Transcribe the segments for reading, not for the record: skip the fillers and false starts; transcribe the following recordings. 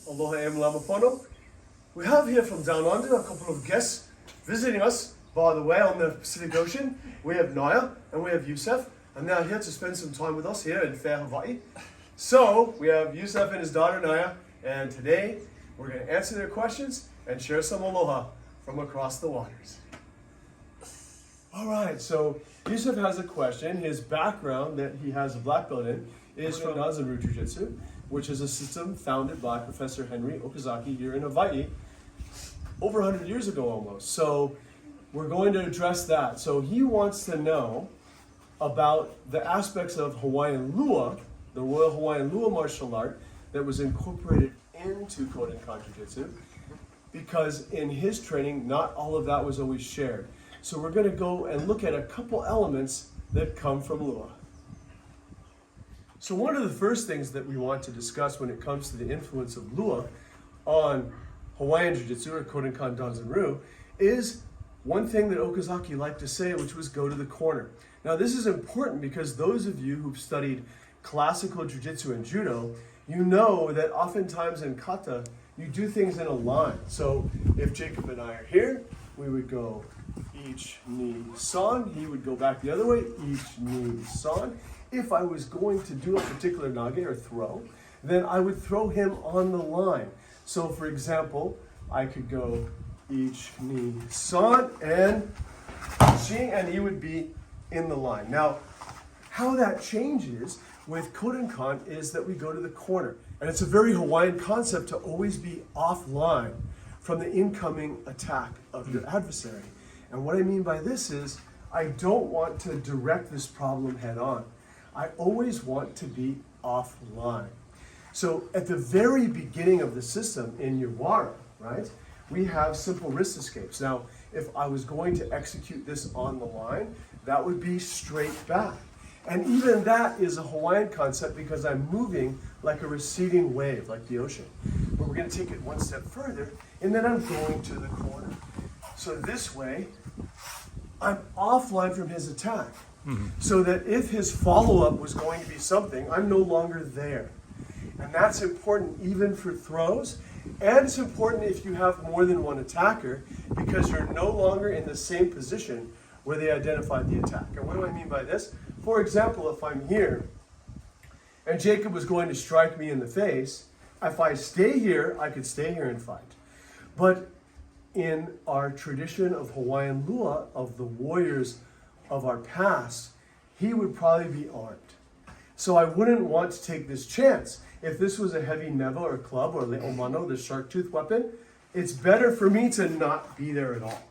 Aloha Mālama Pono. We have here from down under a couple of guests visiting us, by the way, on the Pacific Ocean. We have Naya and we have Yusef, and they're here to spend some time with us here in fair Hawaii. So we have Yusef and his daughter Naya, and today we're going to answer their questions and share some aloha from across the waters. All right, so Yusef has a question. His background that he has a black belt in is from Danzan Ryu Jujitsu, which is a system founded by Professor Henry Okazaki here in Hawaii over 100 years ago almost. So we're going to address that. So he wants to know about the aspects of Hawaiian Lua, the Royal Hawaiian Lua martial art that was incorporated into Kodenkan Jiu-Jitsu, because in his training, not all of that was always shared. So we're going to go and look at a couple elements that come from Lua. So one of the first things that we want to discuss when it comes to the influence of Lua on Hawaiian Jiu-Jitsu or Kodenkan Danzan Ryu is one thing that Okazaki liked to say, which was go to the corner. Now this is important because those of you who've studied classical Jiu-Jitsu and Judo, you know that oftentimes in kata, you do things in a line. So if Jacob and I are here, we would go each knee san, he would go back the other way, each knee san. If I was going to do a particular nage or throw, then I would throw him on the line. So for example, I could go each knee san and shi, and he would be in the line. Now, how that changes with Kodenkan is that we go to the corner. And it's a very Hawaiian concept to always be offline from the incoming attack of your adversary. And what I mean by this is, I don't want to direct this problem head on. I always want to be offline. So at the very beginning of the system in Yawara, right, we have simple wrist escapes. Now, if I was going to execute this on the line, that would be straight back. And even that is a Hawaiian concept because I'm moving like a receding wave, like the ocean. But we're going to take it one step further, and then I'm going to the corner. So this way, I'm offline from his attack. So that if his follow-up was going to be something, I'm no longer there. And that's important even for throws, and it's important if you have more than one attacker because you're no longer in the same position where they identified the attack. And what do I mean by this? For example, if I'm here and Jacob was going to strike me in the face, if I stay here, I could stay here and fight. But in our tradition of Hawaiian Lua, of the warriors of our past, he would probably be armed. So I wouldn't want to take this chance. If this was a heavy neva or club or le'omano, the shark tooth weapon, it's better for me to not be there at all.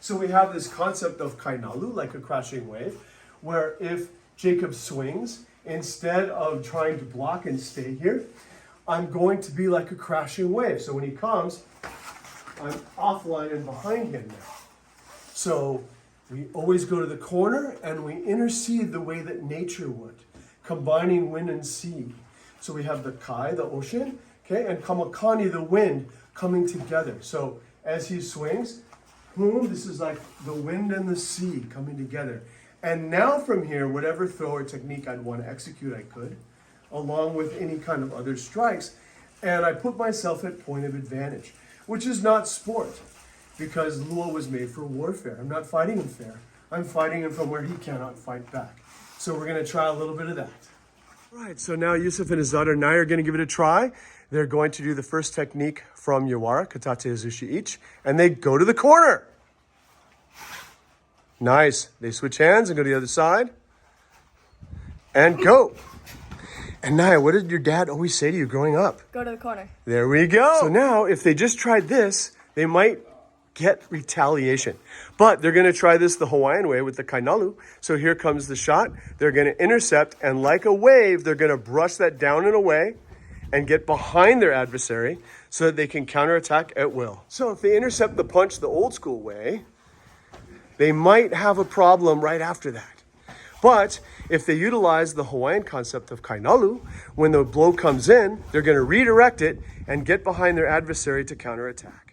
So we have this concept of kainalu, like a crashing wave, where if Jacob swings, instead of trying to block and stay here, I'm going to be like a crashing wave. So when he comes, I'm offline and behind him now. So we always go to the corner and we intercede the way that nature would, combining wind and sea. So we have the kai, the ocean, okay, and kamakani, the wind, coming together. So as he swings, boom, this is like the wind and the sea coming together. And now from here, whatever throw or technique I'd want to execute, I could, along with any kind of other strikes. And I put myself at point of advantage, which is not sport, because Lua was made for warfare. I'm not fighting him fair. I'm fighting him from where he cannot fight back. So we're going to try a little bit of that. Right, so now Yusef and his daughter Naya are going to give it a try. They're going to do the first technique from Yawara, Katate Azushi each, and they go to the corner. Nice. They switch hands and go to the other side. And go. And Naya, what did your dad always say to you growing up? Go to the corner. There we go. So now, if they just tried this, they might get retaliation. But they're going to try this the Hawaiian way with the kainalu. So here comes the shot. They're going to intercept, and like a wave, they're going to brush that down and away and get behind their adversary so that they can counterattack at will. So if they intercept the punch the old school way, they might have a problem right after that. But if they utilize the Hawaiian concept of kainalu, when the blow comes in, they're going to redirect it and get behind their adversary to counterattack.